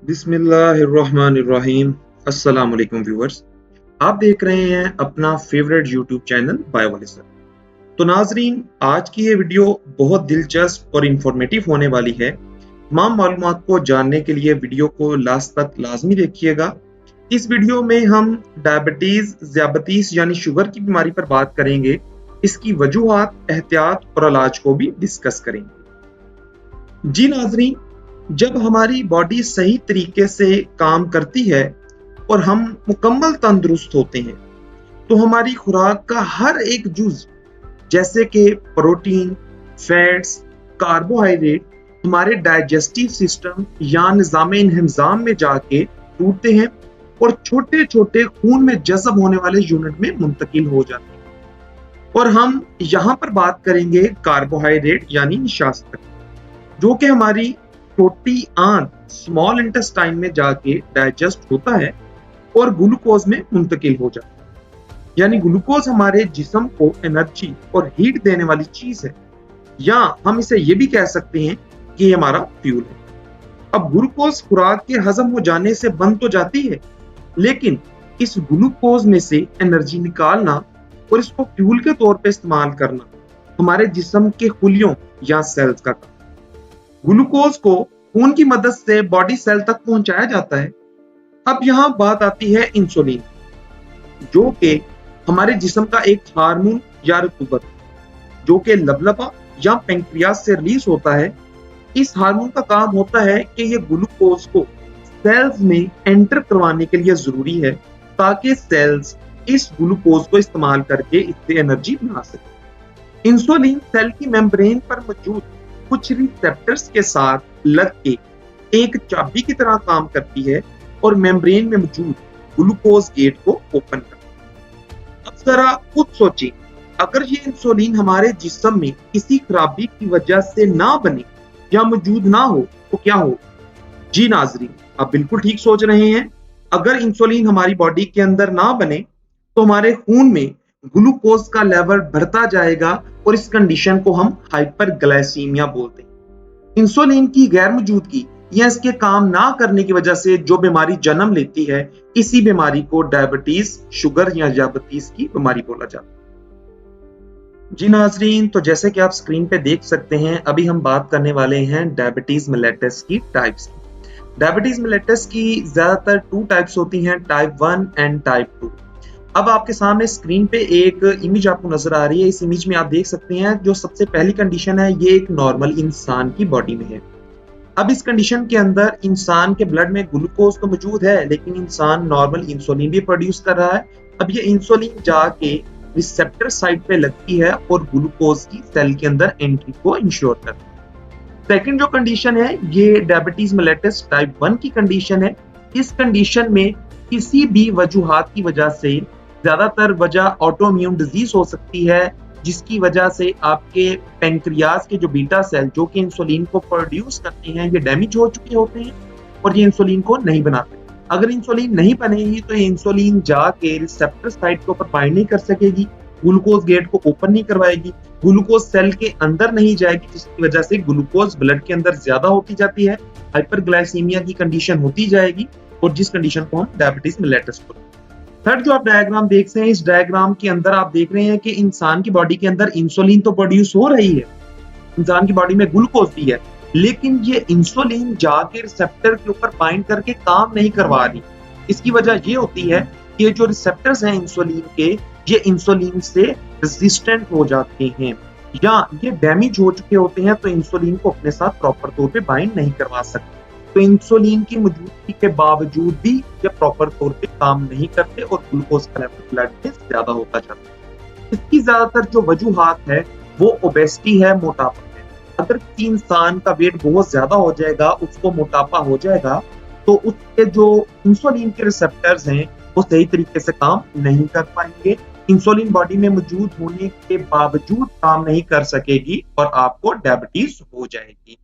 बिस्मिल्लाहिर्रहमानिर्रहीम। अस्सलाम वालेकुम व्यूअर्स, आप देख रहे हैं अपना फेवरेट यूट्यूब चैनल बायो वाले सर। तो नाजरीन, आज की ये वीडियो बहुत दिलचस्प और इंफॉर्मेटिव होने वाली है। तमाम मालूमात को जानने के लिए वीडियो को लास्ट तक लाजमी देखिएगा। इस वीडियो में हम ज़ियाबतीस यानी शुगर की बीमारी पर बात करेंगे, इसकी वजूहात, एहतियात और इलाज को भी डिस्कस करेंगे। जी नाजरीन, जब हमारी बॉडी सही तरीके से काम करती है और हम मुकम्मल तंदुरुस्त होते हैं, तो हमारी खुराक का हर एक जुज, जैसे कि प्रोटीन, फैट्स, कार्बोहाइड्रेट, हमारे डाइजेस्टिव सिस्टम या निज़ाम इंहिज़ाम में जाके टूटते हैं और छोटे छोटे खून में जज़ब होने वाले यूनिट में मुंतकिल हो जाते हैं। और हम यहाँ पर बात करेंगे कार्बोहाइड्रेट यानी निशास्त, जो कि हमारी छोटी आंत स्मॉल इंटेस्टाइन में जाके डाइजेस्ट होता है और ग्लूकोज में मुंतकिल हो जाता है। यानी ग्लूकोज हमारे जिस्म को एनर्जी और हीट देने वाली चीज है, या हम इसे ये भी कह सकते हैं कि ये हमारा फ्यूल है। अब ग्लूकोज खुराक के हजम हो जाने से बन तो जाती है, लेकिन इस ग्लूकोज में से एनर्जी निकालना और इसको फ्यूल के तौर पे इस्तेमाल करना हमारे जिस्म के खुलियों या सेल्स का काम। ग्लूकोज को खून की मदद से बॉडी सेल तक पहुंचाया जाता है। अब यहाँ बात आती है इंसुलिन, जो कि हमारे जिस्म का एक हार्मोन या रतूबत, जो कि लबलबा या पेंक्रियास से रिलीज होता है। इस हार्मोन का काम होता है कि ये ग्लूकोज को सेल्स में एंटर करवाने के लिए जरूरी है, ताकि सेल्स इस ग्लूकोज को इस्तेमाल करके इससे एनर्जी बना सके। इंसुलिन सेल की मेम्ब्रेन पर मौजूद कुछ रिसेप्टर्स के साथ लग के एक चाबी की तरह काम करती है और मेम्ब्रेन में मौजूद ग्लूकोज गेट को ओपन करती है। अब जरा खुद सोचें, अगर ये इंसुलिन हमारे जिस्म में किसी खराबी की वजह से ना बने या मौजूद ना हो तो क्या हो? जी नाजरीन, आप बिल्कुल ठीक सोच रहे हैं। अगर इंसुलिन हमारी बॉडी के अंदर ना बने तो हमारे खून में ग्लूकोज का लेवल बढ़ता जाएगा और इस कंडीशन को हम हाइपरग्लाइसीमिया बोलते हैं। इंसुलिन की गैर मौजूदगी या इसके काम ना करने की वजह से जो बीमारी जन्म लेती है, इसी बीमारी को डायबिटीज, शुगर या ज़ियाबतीस की बीमारी बोला जाता है। जी नाजरीन, तो जैसे कि आप स्क्रीन पे देख सकते हैं, अभी हम बात करने वाले हैं डायबिटीज मेलिटस की टाइप्स की। डायबिटीज मेलिटस की ज्यादातर 2 टाइप्स होती हैं, टाइप 1 एंड टाइप 2। अब आपके सामने स्क्रीन पे एक इमेज आपको नजर आ रही है। इस इमेज में आप देख सकते हैं, जो सबसे पहली कंडीशन है, ये एक नॉर्मल इंसान की बॉडी में है। अब इस कंडीशन के अंदर इंसान के ब्लड में ग्लूकोज तो मौजूद है, लेकिन इंसान नॉर्मल इंसुलिन भी प्रोड्यूस कर रहा है। अब ये इंसुलिन जाके रिसेप्टर साइट पे लगती है और ग्लूकोज की सेल के अंदर एंट्री को इंश्योर करती है। सेकंड जो कंडीशन है, ये डायबिटीज मेलिटस टाइप 1 की कंडीशन है। इस कंडीशन में किसी भी वजूहात की वजह से, ज्यादातर वजह ऑटोइम्यून डिजीज हो सकती है, जिसकी वजह से आपके पेंक्रियास के जो बीटा सेल जो कि इंसुलिन को प्रोड्यूस करते हैं, ये डैमेज हो चुके होते हैं और ये इंसुलिन को नहीं बनाते। अगर इंसुलिन नहीं बनेगी तो ये इंसुलिन जाके रिसेप्टर साइट के ऊपर बाइंड नहीं कर सकेगी, ग्लूकोज गेट को ओपन नहीं करवाएगी, ग्लूकोज सेल के अंदर नहीं जाएगी, जिसकी वजह से ग्लूकोज ब्लड के अंदर ज्यादा होती जाती है, हाइपरग्लाइसीमिया की कंडीशन होती जाएगी, और जिस कंडीशन को हम डायबिटीज मेलिटस बोलते हैं। थर्ड जो आप डायग्राम देख रहे हैं, इस डायग्राम के अंदर आप देख रहे हैं कि इंसान की बॉडी के अंदर इंसुलिन तो प्रोड्यूस हो रही है, इंसान की बॉडी में ग्लूकोज भी है, लेकिन ये इंसुलिन जाके रिसेप्टर के ऊपर बाइंड करके काम नहीं करवा रही। इसकी वजह ये होती है कि ये जो रिसेप्टर्स हैं इंसुलिन के, ये इंसुलिन से रेजिस्टेंट हो जाते हैं या ये डैमेज हो चुके होते हैं, तो इंसुलिन को अपने साथ प्रॉपर तौर पे बाइंड नहीं करवा सकते। तो इंसुलिन की मौजूदगी के बावजूद भी ये प्रॉपर तौर पे काम नहीं करते और ग्लूकोज का लेवल ब्लड में ज्यादा होता जाता है। इसकी ज्यादातर जो वजूहात है वो ओबेसिटी है, मोटापा है। अगर किसी इंसान का वेट बहुत ज्यादा हो जाएगा, उसको मोटापा हो जाएगा, तो उसके जो इंसुलिन के रिसेप्टर्स हैं वो सही तरीके से काम नहीं कर पाएंगे, इंसुलिन बॉडी में मौजूद होने के बावजूद काम नहीं कर सकेगी और आपको डायबिटीज हो जाएगी।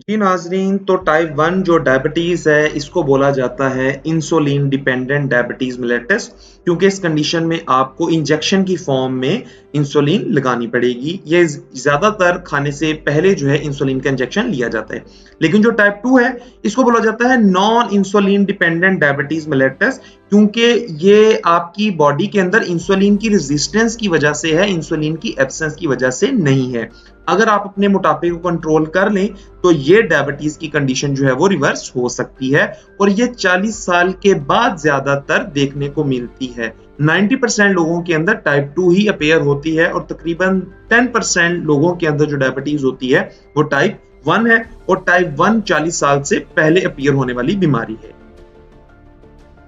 जी नाज़रीन, तो टाइप 1 जो डायबिटीज़ है, इसको बोला जाता है इंसुलिन डिपेंडेंट डायबिटीज़ मेलिटस, क्योंकि इस कंडीशन में आपको इंजेक्शन की फॉर्म में इंसुलिन लगानी पड़ेगी। ये ज़्यादातर खाने से पहले जो है इंसुलिन का इंजेक्शन लिया जाता है। लेकिन जो टाइप 2 है, इसको बोला जाता है non insulin dependent diabetes mellitus, क्योंकि ये आपकी बॉडी के अंदर इंसुलिन की रेजिस्टेंस की वजह से है, इंसुलिन की एब्सेंस की वजह से नहीं है। अगर आप अपने मोटापे को कंट्रोल कर लें तो ये डायबिटीज की कंडीशन जो है वो रिवर्स हो सकती है, और ये 40 साल के बाद ज्यादातर देखने को मिलती है। 90% लोगों के अंदर टाइप 2 ही अपेयर होती है, और तकरीबन 10% लोगों के अंदर जो डायबिटीज होती है वो टाइप 1 है, और टाइप 1 40 साल से पहले अपेयर होने वाली बीमारी है।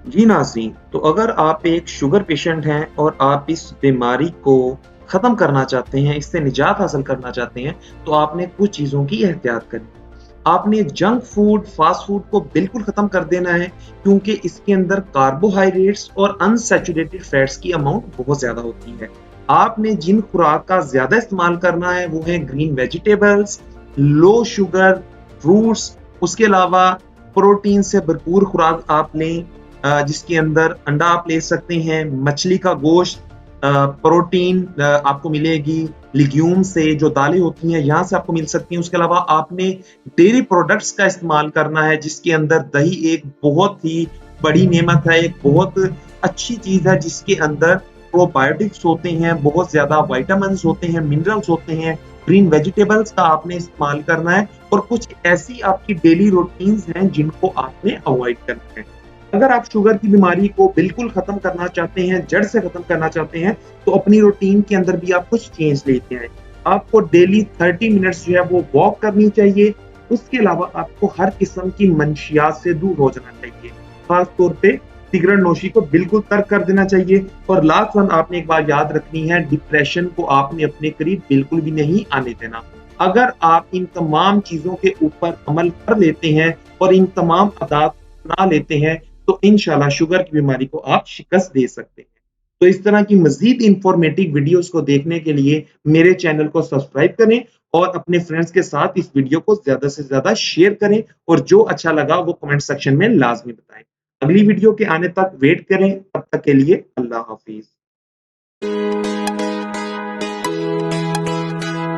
जी नाज़रीन, तो अगर आप एक शुगर पेशेंट हैं और आप इस बीमारी को ख़त्म करना चाहते हैं, इससे निजात हासिल करना चाहते हैं, तो आपने कुछ चीज़ों की एहतियात करनी है। आपने जंक फूड, फास्ट फूड को बिल्कुल ख़त्म कर देना है, क्योंकि इसके अंदर कार्बोहाइड्रेट्स और अनसैचुरेटेड फैट्स की अमाउंट बहुत ज़्यादा होती है। आपने जिन खुराक का ज़्यादा इस्तेमाल करना है, वो है green vegetables, low sugar, fruits, उसके अलावा प्रोटीन से भरपूर खुराक आप लें, जिसके अंदर अंडा आप ले सकते हैं, मछली का गोश्त, प्रोटीन आपको मिलेगी लिग्यूम से, जो दालें होती हैं यहाँ से आपको मिल सकती हैं। उसके अलावा आपने डेयरी प्रोडक्ट्स का इस्तेमाल करना है, जिसके अंदर दही एक बहुत ही बड़ी नेमत है, एक बहुत अच्छी चीज है, जिसके अंदर प्रोबायोटिक्स होते हैं, बहुत ज्यादा विटामिन होते हैं, मिनरल्स होते हैं। ग्रीन वेजिटेबल्स का आपने इस्तेमाल करना है, और कुछ ऐसी आपकी डेली रूटीन्स हैं जिनको आपने अवॉइड करना है। अगर आप शुगर की बीमारी को बिल्कुल खत्म करना चाहते हैं, जड़ से खत्म करना चाहते हैं, तो अपनी रूटीन के अंदर भी आप कुछ चेंज लेके आए। आपको डेली 30 मिनट्स जो है वो वॉक करनी चाहिए। उसके अलावा आपको हर किस्म की मंशियात से दूर हो जाना चाहिए। खास तौर पे सिगरेट नोशी को बिल्कुल तर्क कर देना चाहिए। और लास्ट वन आपने एक बात याद रखनी है, डिप्रेशन को आपने अपने करीब बिल्कुल भी नहीं आने देना। अगर आप इन तमाम चीज़ों के ऊपर अमल कर लेते हैं और इन तमाम आदात अपना लेते हैं, तो इंशाल्लाह शुगर की बीमारी को आप शिकस्त दे सकते हैं। तो इस तरह की मज़ीद इन्फॉर्मेटिव वीडियोज़ को देखने के लिए मेरे चैनल को सब्सक्राइब करें, और अपने फ्रेंड्स के साथ इस वीडियो को ज़्यादा से ज़्यादा शेयर करें, और जो अच्छा लगा वो कमेंट सेक्शन में लाज़मी बताएँ। अगली वीडियो के आने तक वेट करें, तब तक के लिए अल्लाह हाफ़िज़।